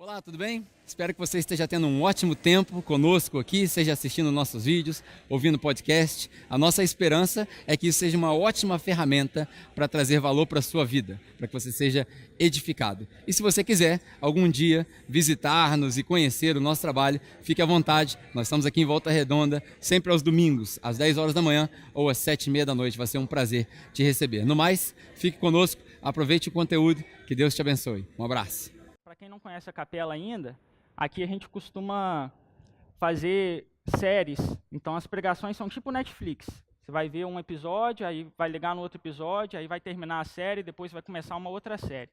Olá, tudo bem? Espero que você esteja tendo um ótimo tempo conosco aqui, seja assistindo nossos vídeos, ouvindo podcast. A nossa esperança é que isso seja uma ótima ferramenta para trazer valor para a sua vida, para que você seja edificado. E se você quiser algum dia visitar-nos e conhecer o nosso trabalho, fique à vontade. Nós estamos aqui em Volta Redonda, sempre aos domingos, às 10 horas da manhã ou às 7h30 da noite. Vai ser um prazer te receber. No mais, fique conosco, aproveite o conteúdo, que Deus te abençoe. Um abraço. Para quem não conhece a capela ainda, aqui a gente costuma fazer séries. Então as pregações são tipo Netflix. Você vai ver um episódio, aí vai ligar no outro episódio, aí vai terminar a série, depois vai começar uma outra série.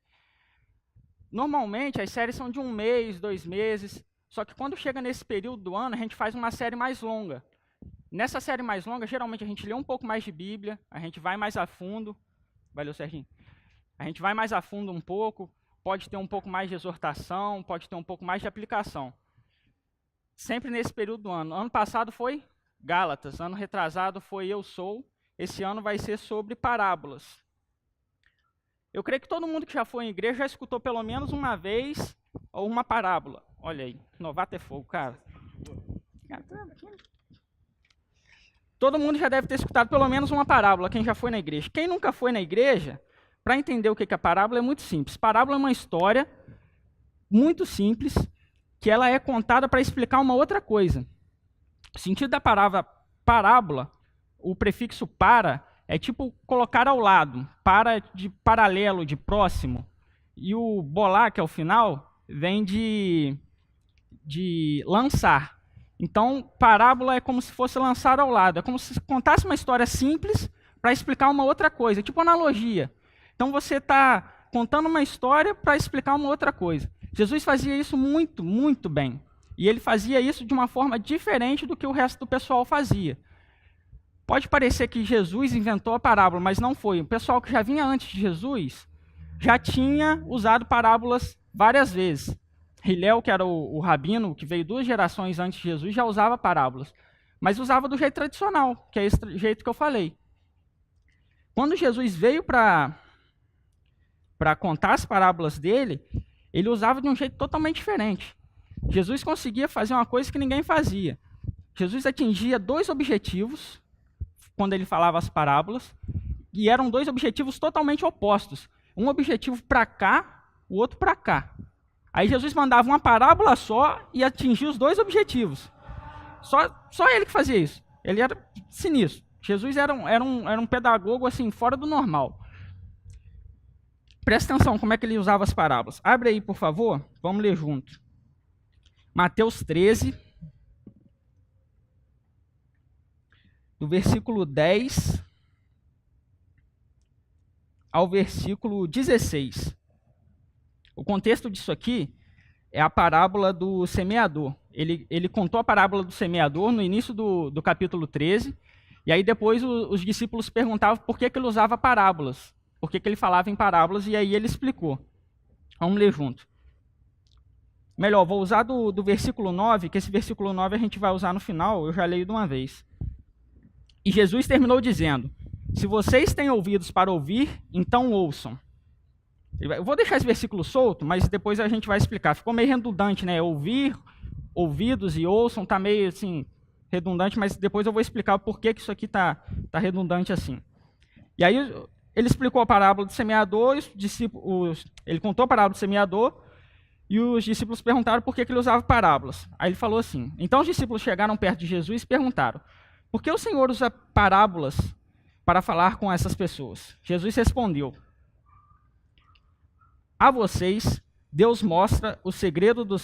Normalmente as séries são de 1 mês, 2 meses, só que quando chega nesse período do ano, a gente faz uma série mais longa. Nessa série mais longa, geralmente a gente lê um pouco mais de Bíblia, a gente vai mais a fundo. Valeu, Serginho. A gente vai mais a fundo um pouco. Pode ter um pouco mais de exortação, pode ter um pouco mais de aplicação. Sempre nesse período do ano. Ano passado foi Gálatas, ano retrasado foi Eu Sou, esse ano vai ser sobre parábolas. Eu creio que todo mundo que já foi em igreja já escutou pelo menos uma vez ou uma parábola. Olha aí, novato é fogo, cara. Todo mundo já deve ter escutado pelo menos uma parábola, quem já foi na igreja. Quem nunca foi na igreja, para entender o que é parábola, é muito simples. Parábola é uma história muito simples, que ela é contada para explicar uma outra coisa. O sentido da palavra parábola, o prefixo para, é tipo colocar ao lado, para de paralelo, de próximo. E o bolar, que é o final, vem de lançar. Então, parábola é como se fosse lançar ao lado. É como se contasse uma história simples para explicar uma outra coisa, tipo analogia. Então você está contando uma história para explicar uma outra coisa. Jesus fazia isso muito, muito bem. E ele fazia isso de uma forma diferente do que o resto do pessoal fazia. Pode parecer que Jesus inventou a parábola, mas não foi. O pessoal que já vinha antes de Jesus já tinha usado parábolas várias vezes. Hilel, que era o rabino, que veio 2 gerações antes de Jesus, já usava parábolas. Mas usava do jeito tradicional, que é esse jeito que eu falei. Quando Jesus veio para contar as parábolas dele, ele usava de um jeito totalmente diferente. Jesus conseguia fazer uma coisa que ninguém fazia. Jesus atingia 2 objetivos quando ele falava as parábolas, e eram 2 objetivos totalmente opostos. Um objetivo para cá, o outro para cá. Aí Jesus mandava uma parábola só e atingia os 2 objetivos. Só ele que fazia isso. Ele era sinistro. Jesus era um pedagogo assim, fora do normal. Presta atenção como é que ele usava as parábolas. Abre aí, por favor, vamos ler junto. Mateus 13, do versículo 10 ao versículo 16. O contexto disso aqui é a parábola do semeador. Ele contou a parábola do semeador no início do capítulo 13, e aí depois os discípulos perguntavam por que ele usava parábolas. Por que ele falava em parábolas, e aí ele explicou. Vamos ler junto. Melhor, vou usar do versículo 9, que esse versículo 9 a gente vai usar no final, eu já leio de uma vez. E Jesus terminou dizendo: se vocês têm ouvidos para ouvir, então ouçam. Eu vou deixar esse versículo solto, mas depois a gente vai explicar. Ficou meio redundante, né? Ouvir, ouvidos e ouçam, está meio assim, redundante, mas depois eu vou explicar por que isso aqui tá redundante assim. E aí ele explicou a parábola do semeador, ele contou a parábola do semeador, e os discípulos perguntaram por que ele usava parábolas. Aí ele falou assim: então os discípulos chegaram perto de Jesus e perguntaram: por que o Senhor usa parábolas para falar com essas pessoas? Jesus respondeu: a vocês, Deus mostra o segredo do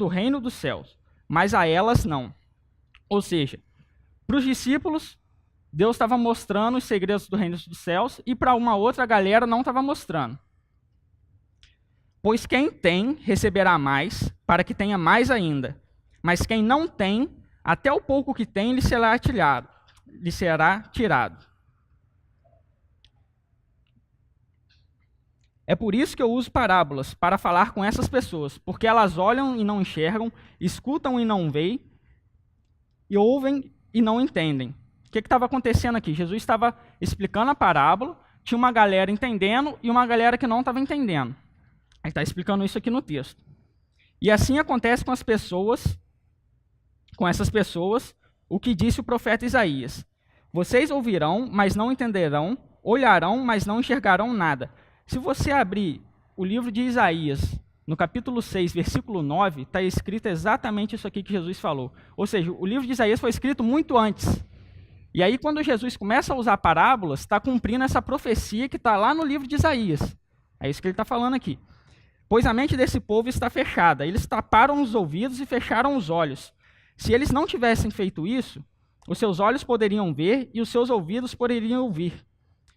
reino dos céus, mas a elas não. Ou seja, para os discípulos, Deus estava mostrando os segredos do reino dos céus, e para uma outra galera não estava mostrando. Pois quem tem, receberá mais, para que tenha mais ainda. Mas quem não tem, até o pouco que tem, lhe será tirado. É por isso que eu uso parábolas, para falar com essas pessoas, porque elas olham e não enxergam, escutam e não veem, e ouvem e não entendem. O que estava acontecendo aqui? Jesus estava explicando a parábola, tinha uma galera entendendo e uma galera que não estava entendendo. Ele está explicando isso aqui no texto. E assim acontece com as pessoas, com essas pessoas, o que disse o profeta Isaías. Vocês ouvirão, mas não entenderão, olharão, mas não enxergarão nada. Se você abrir o livro de Isaías, no capítulo 6, versículo 9, está escrito exatamente isso aqui que Jesus falou. Ou seja, o livro de Isaías foi escrito muito antes. E aí, quando Jesus começa a usar parábolas, está cumprindo essa profecia que está lá no livro de Isaías. É isso que ele está falando aqui. Pois a mente desse povo está fechada. Eles taparam os ouvidos e fecharam os olhos. Se eles não tivessem feito isso, os seus olhos poderiam ver e os seus ouvidos poderiam ouvir.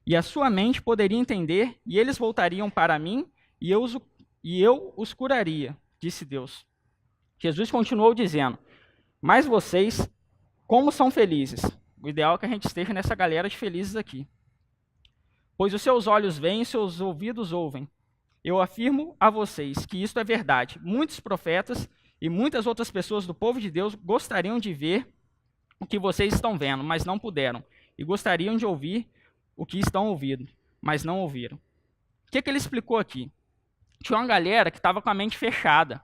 E a sua mente poderia entender, e eles voltariam para mim, e eu os curaria, disse Deus. Jesus continuou dizendo, mas vocês, como são felizes? O ideal é que a gente esteja nessa galera de felizes aqui. Pois os seus olhos veem e seus ouvidos ouvem. Eu afirmo a vocês que isto é verdade. Muitos profetas e muitas outras pessoas do povo de Deus gostariam de ver o que vocês estão vendo, mas não puderam. E gostariam de ouvir o que estão ouvindo, mas não ouviram. O que ele explicou aqui? Tinha uma galera que estava com a mente fechada.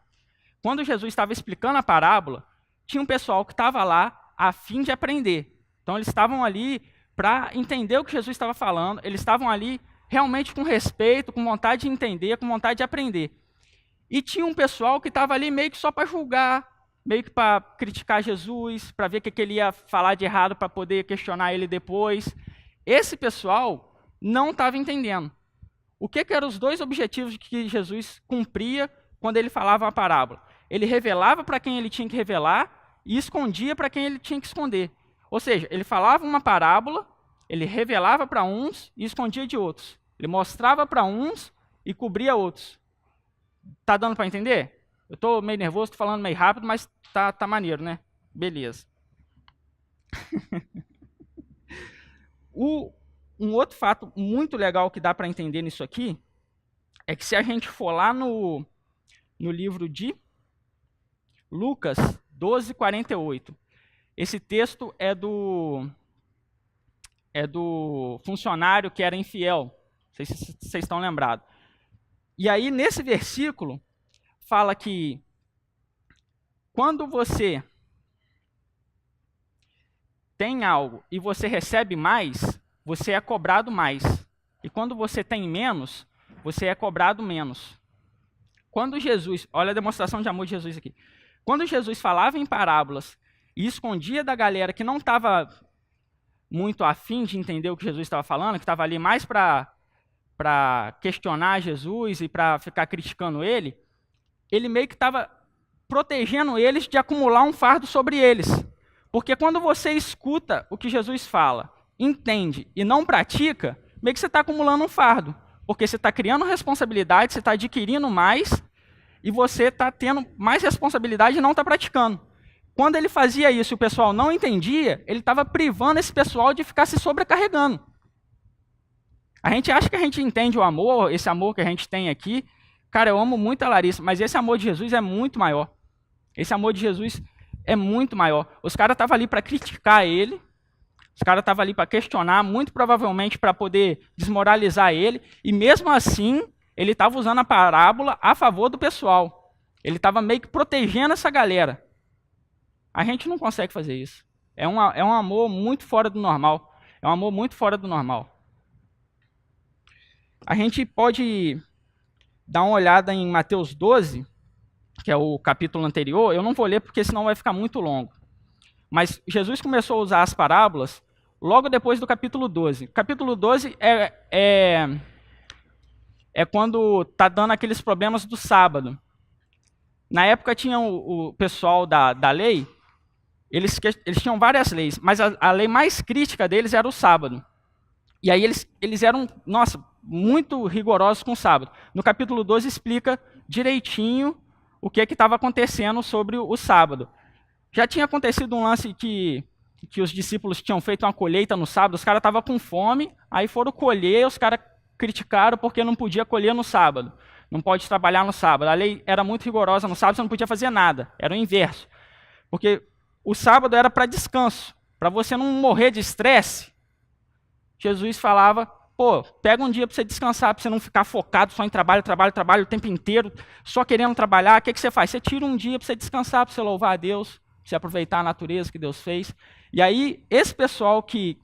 Quando Jesus estava explicando a parábola, tinha um pessoal que estava lá a fim de aprender. Então eles estavam ali para entender o que Jesus estava falando, eles estavam ali realmente com respeito, com vontade de entender, com vontade de aprender. E tinha um pessoal que estava ali meio que só para julgar, meio que para criticar Jesus, para ver o que ele ia falar de errado para poder questionar ele depois. Esse pessoal não estava entendendo. O que eram os dois objetivos que Jesus cumpria quando ele falava a parábola? Ele revelava para quem ele tinha que revelar e escondia para quem ele tinha que esconder. Ou seja, ele falava uma parábola, ele revelava para uns e escondia de outros. Ele mostrava para uns e cobria outros. Tá dando para entender? Eu estou meio nervoso, estou falando meio rápido, mas tá maneiro, né? Beleza. Um outro fato muito legal que dá para entender nisso aqui é que se a gente for lá no livro de Lucas 12:48, esse texto é do funcionário que era infiel. Não sei se vocês estão lembrados. E aí, nesse versículo, fala que quando você tem algo e você recebe mais, você é cobrado mais. E quando você tem menos, você é cobrado menos. Quando Jesus, olha a demonstração de amor de Jesus aqui. Quando Jesus falava em parábolas e escondia da galera que não estava muito afim de entender o que Jesus estava falando, que estava ali mais para questionar Jesus e para ficar criticando ele meio que estava protegendo eles de acumular um fardo sobre eles. Porque quando você escuta o que Jesus fala, entende e não pratica, meio que você está acumulando um fardo. Porque você está criando responsabilidade, você está adquirindo mais e você está tendo mais responsabilidade e não está praticando. Quando ele fazia isso e o pessoal não entendia, ele estava privando esse pessoal de ficar se sobrecarregando. A gente acha que a gente entende o amor, esse amor que a gente tem aqui. Cara, eu amo muito a Larissa, mas esse amor de Jesus é muito maior. Esse amor de Jesus é muito maior. Os caras estavam ali para criticar ele, os caras estavam ali para questionar, muito provavelmente para poder desmoralizar ele, e mesmo assim, ele estava usando a parábola a favor do pessoal. Ele estava meio que protegendo essa galera. A gente não consegue fazer isso. É um amor muito fora do normal. É um amor muito fora do normal. A gente pode dar uma olhada em Mateus 12, que é o capítulo anterior. Eu não vou ler porque senão vai ficar muito longo. Mas Jesus começou a usar as parábolas logo depois do capítulo 12. O capítulo 12 é quando está dando aqueles problemas do sábado. Na época tinha o pessoal da lei, eles tinham várias leis, mas a lei mais crítica deles era o sábado. E aí eles eram, muito rigorosos com o sábado. No capítulo 12 explica direitinho o que estava acontecendo sobre o sábado. Já tinha acontecido um lance que os discípulos tinham feito uma colheita no sábado, os caras estavam com fome, aí foram colher, os caras criticaram porque não podia colher no sábado. Não pode trabalhar no sábado. A lei era muito rigorosa no sábado, você não podia fazer nada. Era o inverso. Porque o sábado era para descanso, para você não morrer de estresse. Jesus falava Pô, pega um dia para você descansar, para você não ficar focado só em trabalho, trabalho, trabalho o tempo inteiro, só querendo trabalhar. O que você faz? Você tira um dia para você descansar, para você louvar a Deus, para você aproveitar a natureza que Deus fez. E aí, esse pessoal que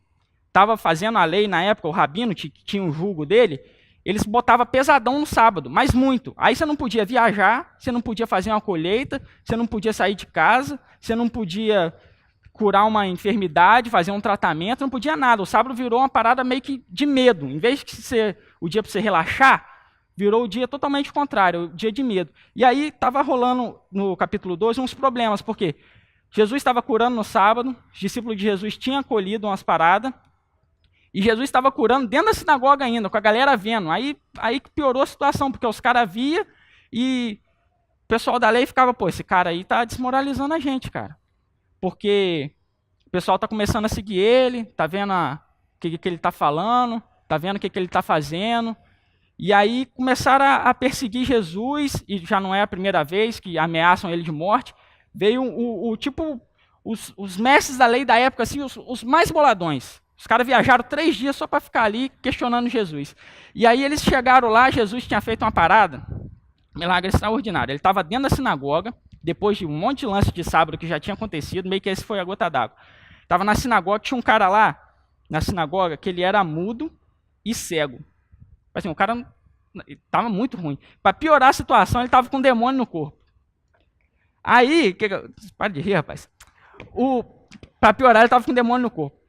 estava fazendo a lei na época, o rabino, que tinha um julgo dele, eles botavam pesadão no sábado, mas muito. Aí você não podia viajar, você não podia fazer uma colheita, você não podia sair de casa, você não podia curar uma enfermidade, fazer um tratamento, não podia nada. O sábado virou uma parada meio que de medo. Em vez de ser o dia para você relaxar, virou o dia totalmente contrário, o dia de medo. E aí estava rolando, no capítulo 12, uns problemas, porque Jesus estava curando no sábado, os discípulos de Jesus tinham acolhido umas paradas, e Jesus estava curando dentro da sinagoga ainda, com a galera vendo. Aí piorou a situação, porque os caras viam e o pessoal da lei ficava, pô, esse cara aí está desmoralizando a gente, cara. Porque o pessoal está começando a seguir ele, está vendo o que ele está falando, está vendo o que ele está fazendo. E aí começaram a perseguir Jesus, e já não é a primeira vez que ameaçam ele de morte. Veio os mestres da lei da época, assim, os mais boladões. Os caras viajaram 3 dias só para ficar ali questionando Jesus. E aí eles chegaram lá, Jesus tinha feito uma parada, milagre extraordinário. Ele estava dentro da sinagoga, depois de um monte de lance de sábado que já tinha acontecido, meio que esse foi a gota d'água. Estava na sinagoga, tinha um cara lá, na sinagoga, que ele era mudo e cego. Assim, o cara estava muito ruim. Para piorar a situação, ele estava com um demônio no corpo. Aí, para de rir, rapaz. Para piorar, ele estava com um demônio no corpo.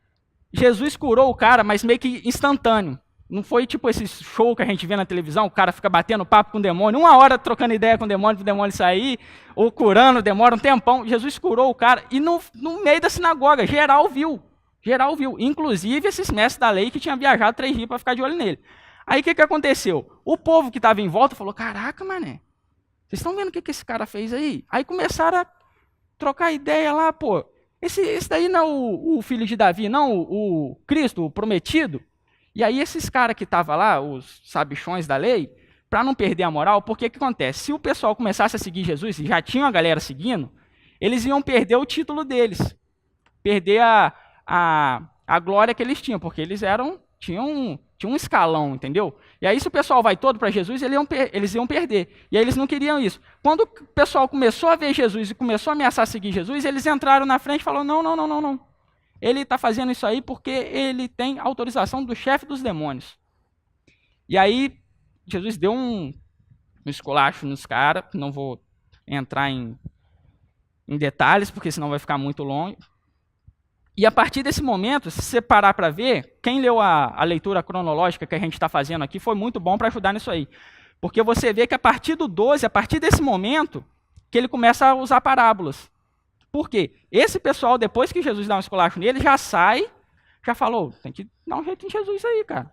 Jesus curou o cara, mas meio que instantâneo. Não foi tipo esse show que a gente vê na televisão, o cara fica batendo papo com o demônio, 1 hora trocando ideia com o demônio, para o demônio sair, ou curando, demora um tempão. Jesus curou o cara, e no meio da sinagoga, geral viu. Inclusive esses mestres da lei que tinham viajado 3 dias para ficar de olho nele. Aí o que aconteceu? O povo que estava em volta falou, caraca, mané, vocês estão vendo o que esse cara fez aí? Aí começaram a trocar ideia lá, pô, esse daí não é o filho de Davi, não, o Cristo, o prometido? E aí esses caras que estavam lá, os sabichões da lei, para não perder a moral, porque o que acontece? Se o pessoal começasse a seguir Jesus, e já tinha a galera seguindo, eles iam perder o título deles, perder a glória que eles tinham, porque eles tinham um escalão, entendeu? E aí se o pessoal vai todo para Jesus, eles iam perder. E aí eles não queriam isso. Quando o pessoal começou a ver Jesus e começou a ameaçar seguir Jesus, eles entraram na frente e falaram, não. Ele está fazendo isso aí porque ele tem autorização do chefe dos demônios. E aí, Jesus deu um esculacho nos caras, não vou entrar em detalhes, porque senão vai ficar muito longo. E a partir desse momento, se você parar para ver, quem leu a leitura cronológica que a gente está fazendo aqui, foi muito bom para ajudar nisso aí. Porque você vê que a partir do 12, a partir desse momento, que ele começa a usar parábolas. Por quê? Esse pessoal, depois que Jesus dá um esculacho nele, já sai, já falou, tem que dar um jeito em Jesus aí, cara.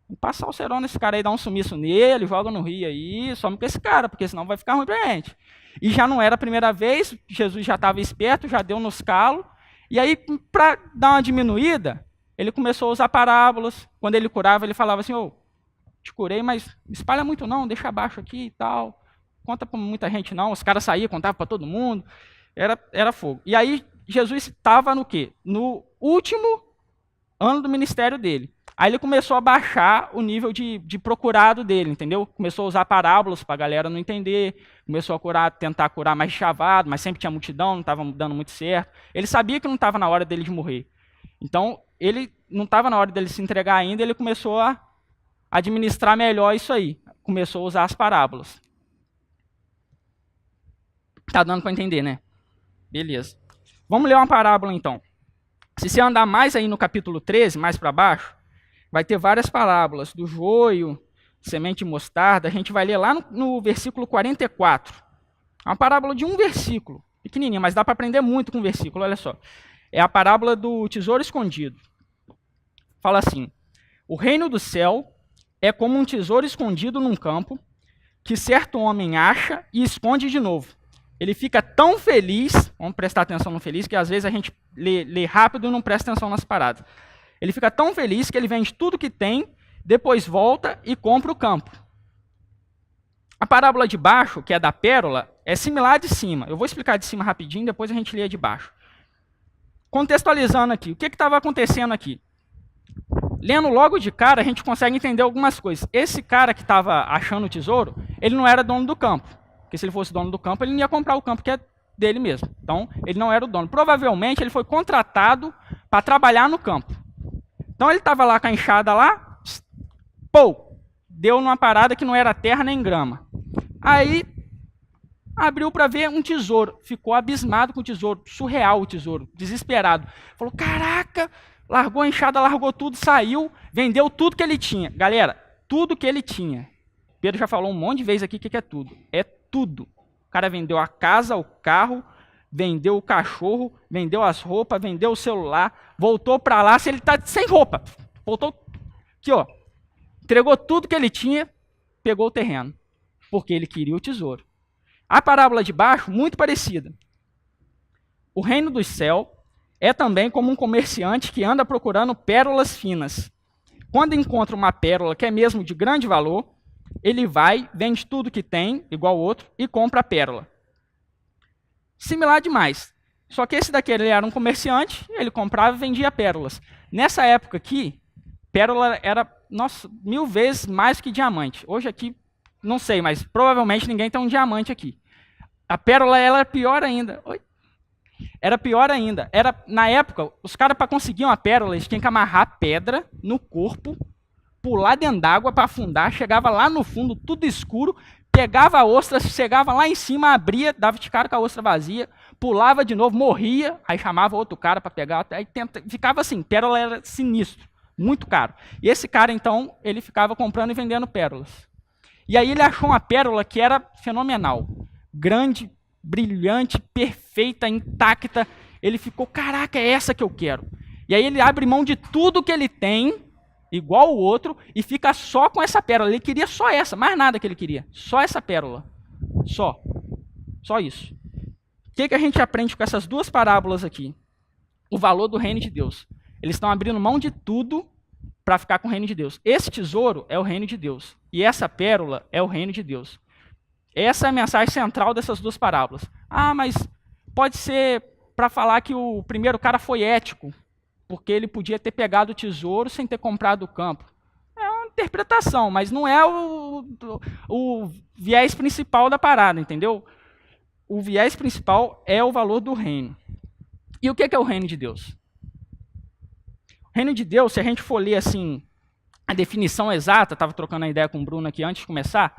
Tem que passar o cerol nesse cara aí, dar um sumiço nele, joga no rio aí, some com esse cara, porque senão vai ficar ruim pra gente. E já não era a primeira vez, Jesus já estava esperto, já deu nos calos, e aí, para dar uma diminuída, ele começou a usar parábolas. Quando ele curava, ele falava assim, te curei, mas espalha muito não, deixa abaixo aqui e tal, conta para muita gente não. Os caras saíam, contavam para todo mundo. Era fogo. E aí, Jesus estava no quê? No último ano do ministério dele. Aí ele começou a baixar o nível de procurado dele, entendeu? Começou a usar parábolas para a galera não entender, começou a tentar curar mais chavado, mas sempre tinha multidão, não estava dando muito certo. Ele sabia que não estava na hora dele de morrer. Então, ele não estava na hora dele se entregar ainda, ele começou a administrar melhor isso aí. Começou a usar as parábolas. Tá dando para entender, né? Beleza. Vamos ler uma parábola, então. Se você andar mais aí no capítulo 13, mais para baixo, vai ter várias parábolas do joio, semente de mostarda. A gente vai ler lá no versículo 44. É uma parábola de um versículo, pequenininha, mas dá para aprender muito com um versículo, olha só. É a parábola do tesouro escondido. Fala assim, o reino do céu é como um tesouro escondido num campo, que certo homem acha e esconde de novo. Ele fica tão feliz, vamos prestar atenção no feliz, que às vezes a gente lê rápido e não presta atenção nas paradas. Ele fica tão feliz que ele vende tudo que tem, depois volta e compra o campo. A parábola de baixo, que é da pérola, é similar à de cima. Eu vou explicar de cima rapidinho, depois a gente lê a de baixo. Contextualizando aqui, o que estava acontecendo aqui? lendo logo de cara, a gente consegue entender algumas coisas. Esse cara que estava achando o tesouro, ele não era dono do campo. Porque se ele fosse dono do campo, ele não ia comprar o campo que é dele mesmo. Então, ele não era o dono. Provavelmente, ele foi contratado para trabalhar no campo. Então, ele estava lá com a enxada lá, pô, deu numa parada que não era terra nem grama. Aí, abriu para ver um tesouro. Ficou abismado com o tesouro. Surreal o tesouro. Desesperado. Falou, caraca, largou a enxada, largou tudo, saiu, vendeu tudo que ele tinha. Galera, tudo que ele tinha. Pedro já falou um monte de vezes aqui o que é tudo. É tudo. O cara vendeu a casa, o carro, vendeu o cachorro, vendeu as roupas, vendeu o celular, voltou para lá, se ele está sem roupa. Voltou aqui, ó. Entregou tudo que ele tinha, pegou o terreno. Porque ele queria o tesouro. A parábola de baixo, muito parecida. O reino dos céus é também como um comerciante que anda procurando pérolas finas. Quando encontra uma pérola que é mesmo de grande valor, ele vai, vende tudo que tem, igual o outro, e compra a pérola. Similar demais. Só que esse daqui ele era um comerciante, ele comprava e vendia pérolas. Nessa época aqui, pérola era, nossa, 1000 vezes mais que diamante. Hoje aqui, não sei, mas provavelmente ninguém tem um diamante aqui. A pérola ela era pior ainda. Oi? Era pior ainda. Na época, os caras, para conseguir uma pérola, eles tinham que amarrar pedra no corpo, pular dentro d'água para afundar, chegava lá no fundo, tudo escuro, pegava a ostra, chegava lá em cima, abria, dava de cara com a ostra vazia, pulava de novo, morria, aí chamava outro cara para pegar, aí ficava assim, pérola era sinistro, muito caro. E esse cara, então, ele ficava comprando e vendendo pérolas. E aí ele achou uma pérola que era fenomenal, grande, brilhante, perfeita, intacta. Ele ficou, caraca, é essa que eu quero. E aí ele abre mão de tudo que ele tem, igual o outro, e fica só com essa pérola. Ele queria só essa, mais nada que ele queria. Só essa pérola. Só. Só isso. O que a gente aprende com essas duas parábolas aqui? O valor do reino de Deus. Eles estão abrindo mão de tudo para ficar com o reino de Deus. Esse tesouro é o reino de Deus. E essa pérola é o reino de Deus. Essa é a mensagem central dessas duas parábolas. Ah, mas pode ser para falar que o primeiro cara foi ético, porque ele podia ter pegado o tesouro sem ter comprado o campo. É uma interpretação, mas não é o viés principal da parada, entendeu? O viés principal é o valor do reino. E o que é o reino de Deus? O reino de Deus, se a gente for ler assim, a definição exata, estava trocando a ideia com o Bruno aqui antes de começar,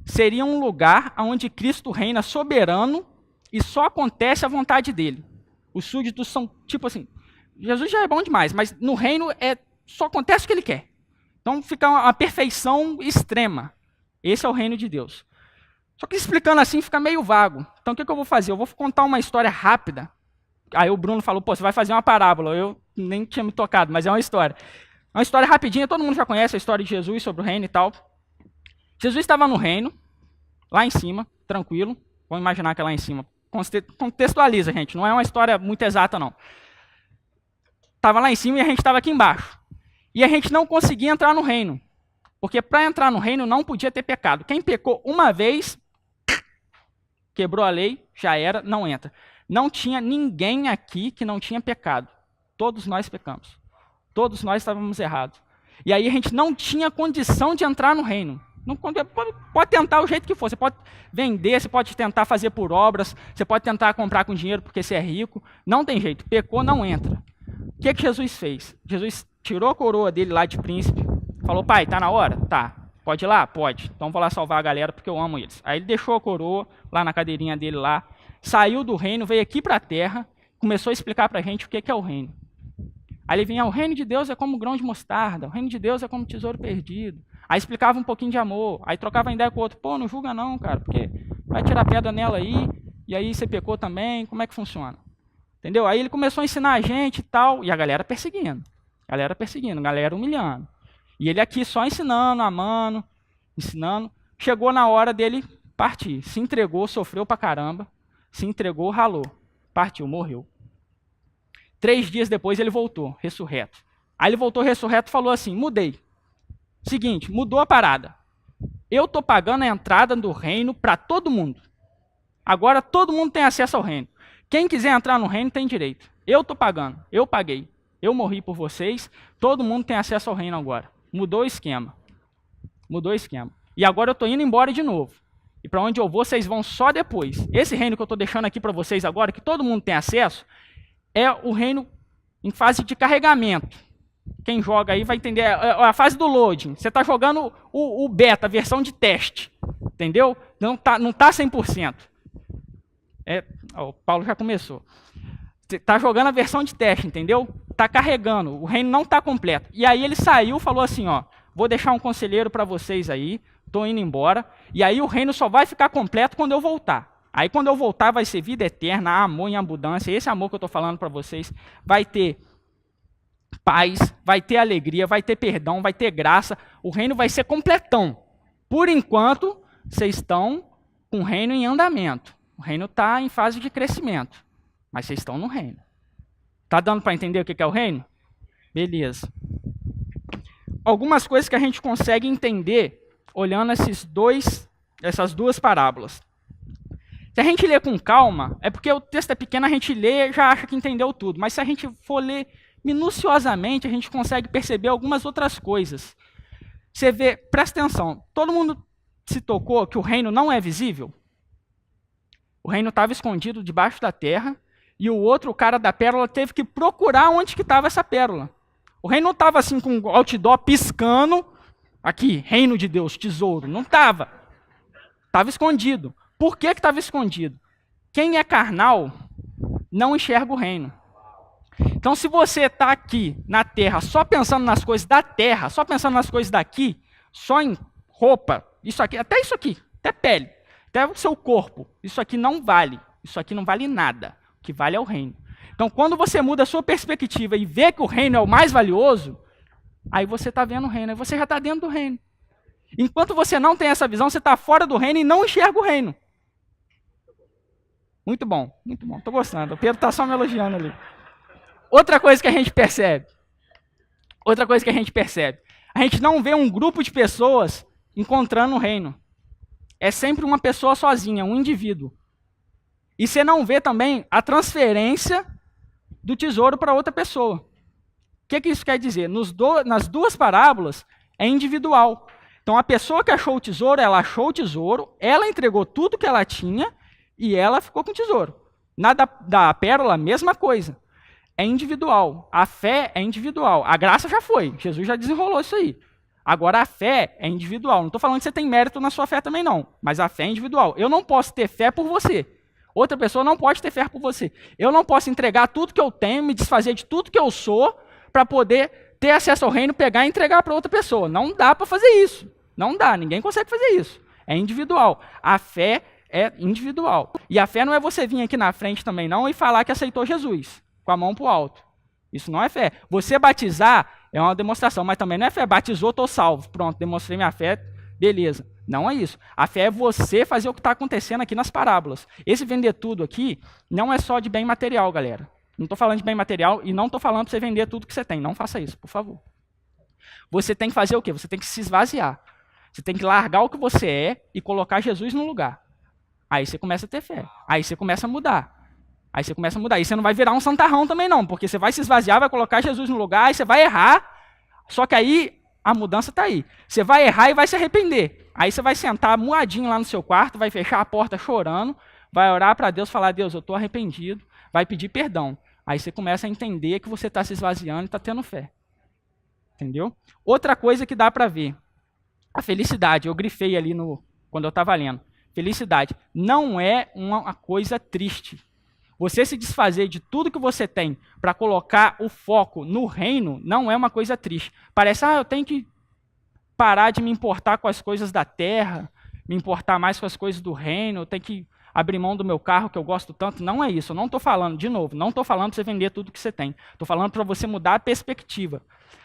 seria um lugar onde Cristo reina soberano e só acontece a vontade dele. Os súditos são tipo assim, Jesus já é bom demais, mas no reino só acontece o que ele quer. Então fica uma perfeição extrema. Esse é o reino de Deus. Só que explicando assim fica meio vago. Então o que eu vou fazer? Eu vou contar uma história rápida. Aí o Bruno falou, pô, você vai fazer uma parábola. Eu nem tinha me tocado, mas é uma história. É uma história rapidinha, todo mundo já conhece a história de Jesus sobre o reino e tal. Jesus estava no reino, lá em cima, tranquilo. Vamos imaginar que é lá em cima. Contextualiza, gente. Não é uma história muito exata, não. Estava lá em cima e a gente estava aqui embaixo. E a gente não conseguia entrar no reino. Porque para entrar no reino não podia ter pecado. Quem pecou uma vez, quebrou a lei, já era, não entra. Não tinha ninguém aqui que não tinha pecado. Todos nós pecamos. Todos nós estávamos errados. E aí a gente não tinha condição de entrar no reino. Não, pode tentar o jeito que for. Você pode vender, você pode tentar fazer por obras, você pode tentar comprar com dinheiro porque você é rico. Não tem jeito. Pecou, não entra. O que Jesus fez? Jesus tirou a coroa dele lá de príncipe, falou, pai, tá na hora? Tá. Pode ir lá? Pode. Então vou lá salvar a galera porque eu amo eles. Aí ele deixou a coroa lá na cadeirinha dele lá, saiu do reino, veio aqui para a terra, começou a explicar para a gente o que é o reino. Aí ele vinha, o reino de Deus é como grão de mostarda, o reino de Deus é como tesouro perdido. Aí explicava um pouquinho de amor, aí trocava ideia com o outro, pô, não julga não, cara, porque vai tirar pedra nela aí, e aí você pecou também, como é que funciona? Entendeu? Aí ele começou a ensinar a gente e tal, e a galera perseguindo, galera humilhando. E ele aqui só ensinando, amando, ensinando. Chegou na hora dele partir, se entregou, sofreu pra caramba, se entregou, ralou, partiu, morreu. 3 dias depois ele voltou, ressurreto. Aí ele voltou ressurreto e falou assim, mudei. Seguinte, mudou a parada. Eu estou pagando a entrada do reino para todo mundo. Agora todo mundo tem acesso ao reino. Quem quiser entrar no reino tem direito. Eu estou pagando, eu paguei. Eu morri por vocês, todo mundo tem acesso ao reino agora. Mudou o esquema. E agora eu estou indo embora de novo. E para onde eu vou, vocês vão só depois. Esse reino que eu estou deixando aqui para vocês agora, que todo mundo tem acesso, é o reino em fase de carregamento. Quem joga aí vai entender. É a fase do loading. Você está jogando o beta, a versão de teste. Entendeu? Não tá 100%. O Paulo já começou. Você está jogando a versão de teste, entendeu? Está carregando. O reino não está completo. E aí ele saiu e falou assim, ó, vou deixar um conselheiro para vocês aí. Estou indo embora. E aí o reino só vai ficar completo quando eu voltar. Aí quando eu voltar vai ser vida eterna, amor em abundância. Esse amor que eu estou falando para vocês vai ter paz, vai ter alegria, vai ter perdão, vai ter graça. O reino vai ser completão. Por enquanto, vocês estão com o reino em andamento. O reino está em fase de crescimento. Mas vocês estão no reino. Está dando para entender o que é o reino? Beleza. Algumas coisas que a gente consegue entender olhando essas duas parábolas. Se a gente lê com calma, é porque o texto é pequeno, a gente lê e já acha que entendeu tudo. Mas se a gente for ler minuciosamente, a gente consegue perceber algumas outras coisas. Você vê, presta atenção, todo mundo se tocou que o reino não é visível? O reino estava escondido debaixo da terra, e o outro, o cara da pérola, teve que procurar onde que estava essa pérola. O reino não estava assim com o outdoor piscando, aqui, reino de Deus, tesouro. Não estava. Estava escondido. Por que estava escondido? Quem é carnal não enxerga o reino. Então, se você está aqui na terra só pensando nas coisas da terra, só pensando nas coisas daqui, só em roupa, isso aqui, até pele, até o seu corpo, isso aqui não vale nada. O que vale é o reino. Então, quando você muda a sua perspectiva e vê que o reino é o mais valioso, aí você está vendo o reino, aí você já está dentro do reino. Enquanto você não tem essa visão, você está fora do reino e não enxerga o reino. Muito bom, estou gostando. O Pedro está só me elogiando ali. Outra coisa que a gente percebe, a gente não vê um grupo de pessoas encontrando o reino. É sempre uma pessoa sozinha, um indivíduo. E você não vê também a transferência do tesouro para outra pessoa. O que isso quer dizer? Nas duas parábolas, é individual. Então, a pessoa que achou o tesouro, ela achou o tesouro, ela entregou tudo que ela tinha e ela ficou com o tesouro. Na da pérola, a mesma coisa. É individual. A fé é individual. A graça já foi. Jesus já desenrolou isso aí. Agora, a fé é individual. Não estou falando que você tem mérito na sua fé também, não. Mas a fé é individual. Eu não posso ter fé por você. Outra pessoa não pode ter fé por você. Eu não posso entregar tudo que eu tenho, me desfazer de tudo que eu sou, para poder ter acesso ao reino, pegar e entregar para outra pessoa. Não dá para fazer isso. Não dá. Ninguém consegue fazer isso. É individual. A fé é individual. E a fé não é você vir aqui na frente também, não, e falar que aceitou Jesus, com a mão para o alto. Isso não é fé. Você batizar é uma demonstração, mas também não é fé. Batizou, estou salvo. Pronto, demonstrei minha fé, beleza. Não é isso. A fé é você fazer o que está acontecendo aqui nas parábolas. Esse vender tudo aqui não é só de bem material, galera. Não estou falando de bem material e não estou falando para você vender tudo que você tem. Não faça isso, por favor. Você tem que fazer o quê? Você tem que se esvaziar. Você tem que largar o que você é e colocar Jesus no lugar. Aí você começa a ter fé. Aí você começa a mudar. Aí você não vai virar um santarrão também não, porque você vai se esvaziar, vai colocar Jesus no lugar, aí você vai errar, só que aí a mudança está aí. Você vai errar e vai se arrepender. Aí você vai sentar moadinho lá no seu quarto, vai fechar a porta chorando, vai orar para Deus, falar, Deus, eu estou arrependido, vai pedir perdão. Aí você começa a entender que você está se esvaziando e está tendo fé. Entendeu? Outra coisa que dá para ver, a felicidade, eu grifei ali quando eu estava lendo. Felicidade não é uma coisa triste. Você se desfazer de tudo que você tem para colocar o foco no reino não é uma coisa triste. Parece, eu tenho que parar de me importar com as coisas da terra, me importar mais com as coisas do reino, eu tenho que abrir mão do meu carro que eu gosto tanto. Não é isso, eu não estou falando, de novo, não estou falando para você vender tudo que você tem. Estou falando para você mudar a perspectiva.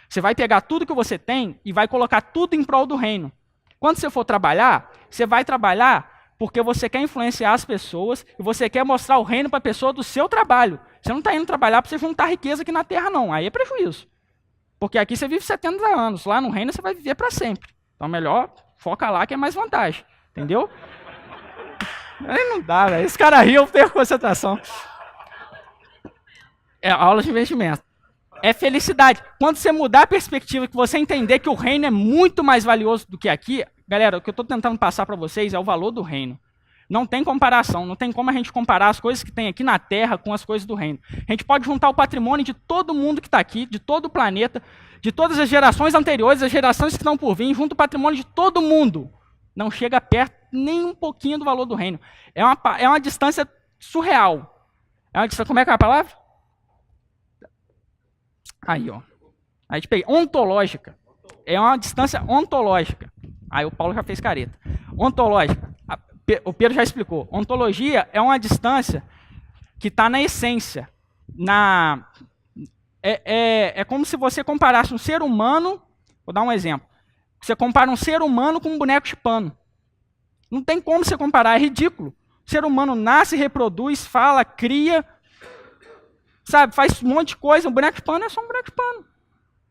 Você vai pegar tudo que você tem e vai colocar tudo em prol do reino. Quando você for trabalhar, você vai trabalhar porque você quer influenciar as pessoas e você quer mostrar o reino para a pessoa do seu trabalho. Você não está indo trabalhar para você juntar riqueza aqui na terra, não. Aí é prejuízo. Porque aqui você vive 70 anos. Lá no reino você vai viver para sempre. Então melhor foca lá que é mais vantagem. Entendeu? Aí não dá, velho. Esse cara ri, eu perco concentração. É aula de investimento. É felicidade. Quando você mudar a perspectiva, que você entender que o reino é muito mais valioso do que aqui, galera, o que eu estou tentando passar para vocês é o valor do reino. Não tem comparação, não tem como a gente comparar as coisas que tem aqui na Terra com as coisas do reino. A gente pode juntar o patrimônio de todo mundo que está aqui, de todo o planeta, de todas as gerações anteriores, as gerações que estão por vir, junto o patrimônio de todo mundo. Não chega perto nem um pouquinho do valor do reino. É uma distância surreal. É uma distância, como é que é a palavra? Aí, ó. A gente pega ontológica. É uma distância ontológica. Aí o Paulo já fez careta. Ontológica. O Pedro já explicou. Ontologia é uma distância que está na essência. É como se você comparasse um ser humano. Vou dar um exemplo. Você compara um ser humano com um boneco de pano. Não tem como você comparar, é ridículo. O ser humano nasce, reproduz, fala, cria, sabe, faz um monte de coisa. Um boneco de pano é só um boneco de pano.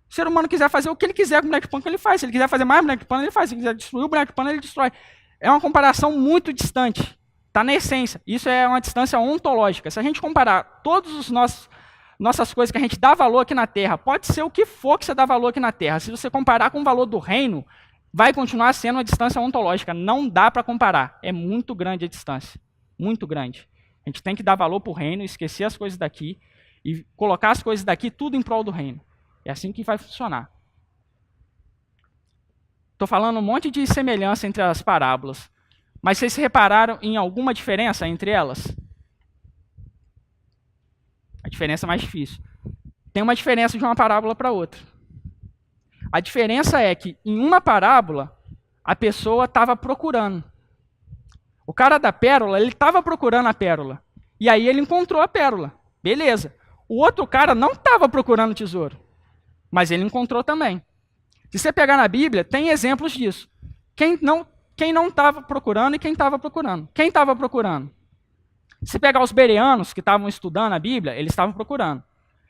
Se o ser humano quiser fazer o que ele quiser com o boneco de pano, que ele faz. Se ele quiser fazer mais boneco de pano, ele faz. Se ele quiser destruir o boneco de pano, ele destrói. É uma comparação muito distante. Está na essência. Isso é uma distância ontológica. Se a gente comparar todos os nossas coisas que a gente dá valor aqui na Terra, pode ser o que for que você dá valor aqui na Terra. Se você comparar com o valor do reino, vai continuar sendo uma distância ontológica. Não dá para comparar. É muito grande a distância. Muito grande. A gente tem que dar valor para o reino, esquecer as coisas daqui e colocar as coisas daqui tudo em prol do reino. É assim que vai funcionar. Estou falando um monte de semelhança entre as parábolas. Mas vocês repararam em alguma diferença entre elas? A diferença é mais difícil. Tem uma diferença de uma parábola para outra. A diferença é que, em uma parábola, a pessoa estava procurando. O cara da pérola, ele estava procurando a pérola. E aí ele encontrou a pérola. Beleza. O outro cara não estava procurando o tesouro. Mas ele encontrou também. Se você pegar na Bíblia, tem exemplos disso. Quem não estava procurando e quem estava procurando. Quem estava procurando? Se pegar os bereanos, que estavam estudando a Bíblia, eles estavam procurando.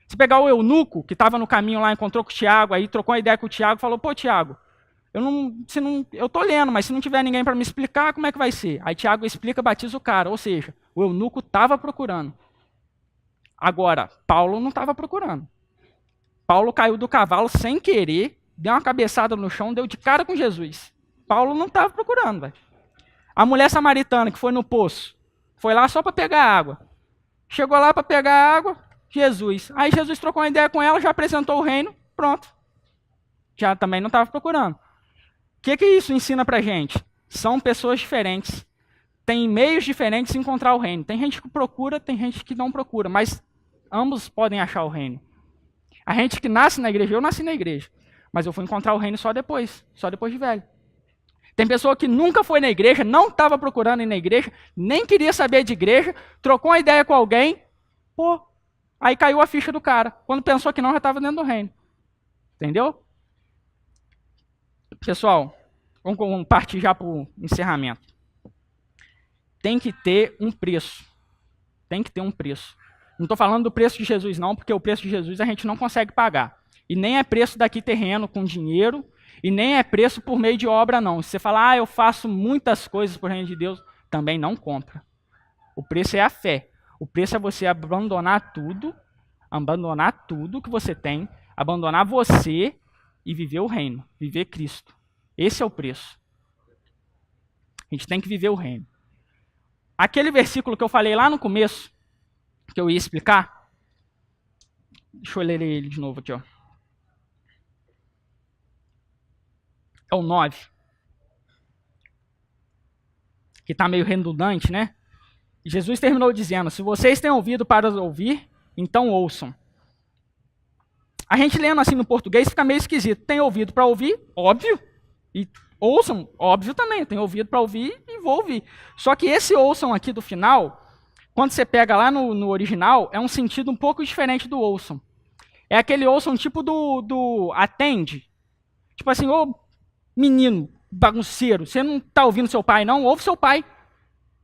Se pegar o eunuco, que estava no caminho lá, encontrou com o Tiago, aí trocou uma ideia com o Tiago, falou, pô, Tiago, eu estou lendo, mas se não tiver ninguém para me explicar, como é que vai ser? Aí Tiago explica, batiza o cara. Ou seja, o eunuco estava procurando. Agora, Paulo não estava procurando. Paulo caiu do cavalo sem querer, deu uma cabeçada no chão, deu de cara com Jesus. Paulo não estava procurando, velho. A mulher samaritana que foi no poço, foi lá só para pegar água. Chegou lá para pegar água, Jesus. Aí Jesus trocou uma ideia com ela, já apresentou o reino, pronto. Já também não estava procurando. O que isso ensina para a gente? São pessoas diferentes. Tem meios diferentes de encontrar o reino. Tem gente que procura, tem gente que não procura, mas ambos podem achar o reino. A gente que nasce na igreja, eu nasci na igreja, mas eu fui encontrar o reino só depois de velho. Tem pessoa que nunca foi na igreja, não estava procurando ir na igreja, nem queria saber de igreja, trocou uma ideia com alguém, pô, aí caiu a ficha do cara. Quando pensou que não, já estava dentro do reino. Entendeu? Pessoal, vamos partir já para o encerramento. Tem que ter um preço. Tem que ter um preço. Não estou falando do preço de Jesus, não, porque o preço de Jesus a gente não consegue pagar. E nem é preço daqui terreno com dinheiro, e nem é preço por meio de obra, não. Se você falar, eu faço muitas coisas por reino de Deus, também não compra. O preço é a fé. O preço é você abandonar tudo que você tem, abandonar você e viver o reino, viver Cristo. Esse é o preço. A gente tem que viver o reino. Aquele versículo que eu falei lá no começo, que eu ia explicar, deixa eu ler ele de novo aqui, ó. É o 9. Que está meio redundante, né? Jesus terminou dizendo, se vocês têm ouvido para ouvir, então ouçam. A gente lendo assim no português fica meio esquisito. Tem ouvido para ouvir? Óbvio. E ouçam? Óbvio também. Tem ouvido para ouvir e vou ouvir. Só que esse ouçam aqui do final, quando você pega lá no original, é um sentido um pouco diferente do ouçam. É aquele ouçam tipo do atende. Tipo assim, ô menino bagunceiro, você não está ouvindo seu pai não? Ouve seu pai.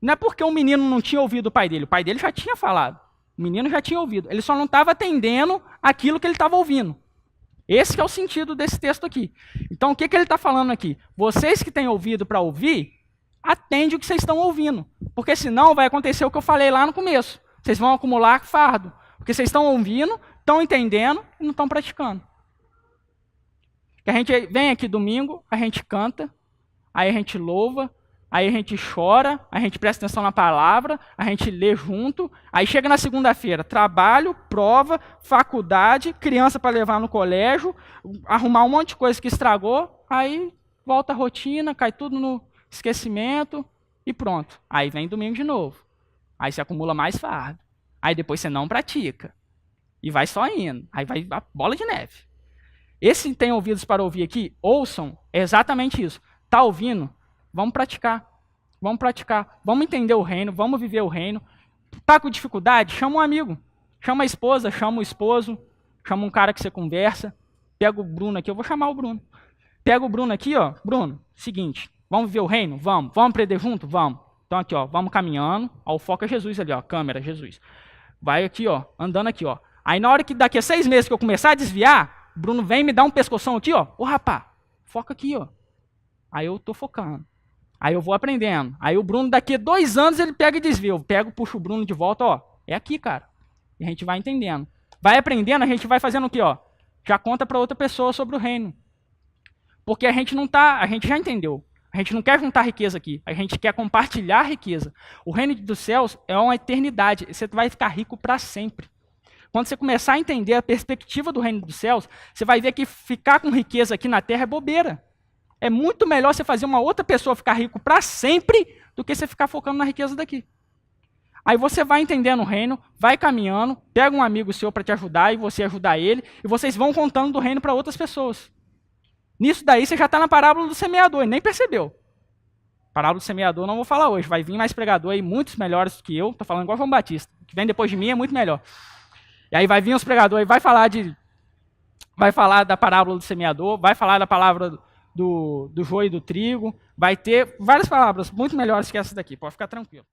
Não é porque o menino não tinha ouvido o pai dele já tinha falado. O menino já tinha ouvido. Ele só não estava atendendo aquilo que ele estava ouvindo. Esse que é o sentido desse texto aqui. Então, o que ele está falando aqui? Vocês que têm ouvido para ouvir, atende o que vocês estão ouvindo. Porque senão vai acontecer o que eu falei lá no começo. Vocês vão acumular fardo. Porque vocês estão ouvindo, estão entendendo e não estão praticando. Que a gente vem aqui domingo, a gente canta, aí a gente louva, aí a gente chora, a gente presta atenção na palavra, a gente lê junto, aí chega na segunda-feira, trabalho, prova, faculdade, criança para levar no colégio, arrumar um monte de coisa que estragou, aí volta a rotina, cai tudo no esquecimento e pronto. Aí vem domingo de novo. Aí se acumula mais fardo. Aí depois você não pratica. E vai só indo. Aí vai a bola de neve. Esse tem ouvidos para ouvir aqui, ouçam, é exatamente isso. Está ouvindo? Vamos praticar. Vamos praticar. Vamos entender o reino, vamos viver o reino. Está com dificuldade? Chama um amigo. Chama a esposa, chama o esposo, chama um cara que você conversa. Pega o Bruno aqui, eu vou chamar o Bruno. Pega o Bruno aqui, ó. Bruno, seguinte, vamos viver o reino? Vamos. Vamos aprender junto? Vamos. Então aqui, ó, vamos caminhando. Ó, o foco é Jesus ali, ó, câmera, Jesus. Vai aqui, ó, andando aqui, ó. Aí na hora que daqui a 6 meses que eu começar a desviar, o Bruno vem e me dá um pescoção aqui, ó. Ô, rapá, foca aqui, ó. Aí eu tô focando. Aí eu vou aprendendo. Aí o Bruno, daqui a 2 anos, ele pega e desvia. Eu pego, puxo o Bruno de volta, ó. É aqui, cara. E a gente vai entendendo. Vai aprendendo, a gente vai fazendo o quê, ó? Já conta para outra pessoa sobre o reino. Porque a gente não tá, a gente já entendeu. A gente não quer juntar riqueza aqui. A gente quer compartilhar a riqueza. O reino dos céus é uma eternidade. Você vai ficar rico para sempre. Quando você começar a entender a perspectiva do reino dos céus, você vai ver que ficar com riqueza aqui na terra é bobeira. É muito melhor você fazer uma outra pessoa ficar rico para sempre do que você ficar focando na riqueza daqui. Aí você vai entendendo o reino, vai caminhando, pega um amigo seu para te ajudar e você ajudar ele, e vocês vão contando do reino para outras pessoas. Nisso daí você já está na parábola do semeador, e nem percebeu. Parábola do semeador não vou falar hoje, vai vir mais pregador aí, muitos melhores do que eu, estou falando igual João Batista, o que vem depois de mim é muito melhor. E aí vai vir os pregadores, vai falar da parábola do semeador, vai falar da palavra do joio e do trigo, vai ter várias palavras muito melhores que essa daqui, pode ficar tranquilo.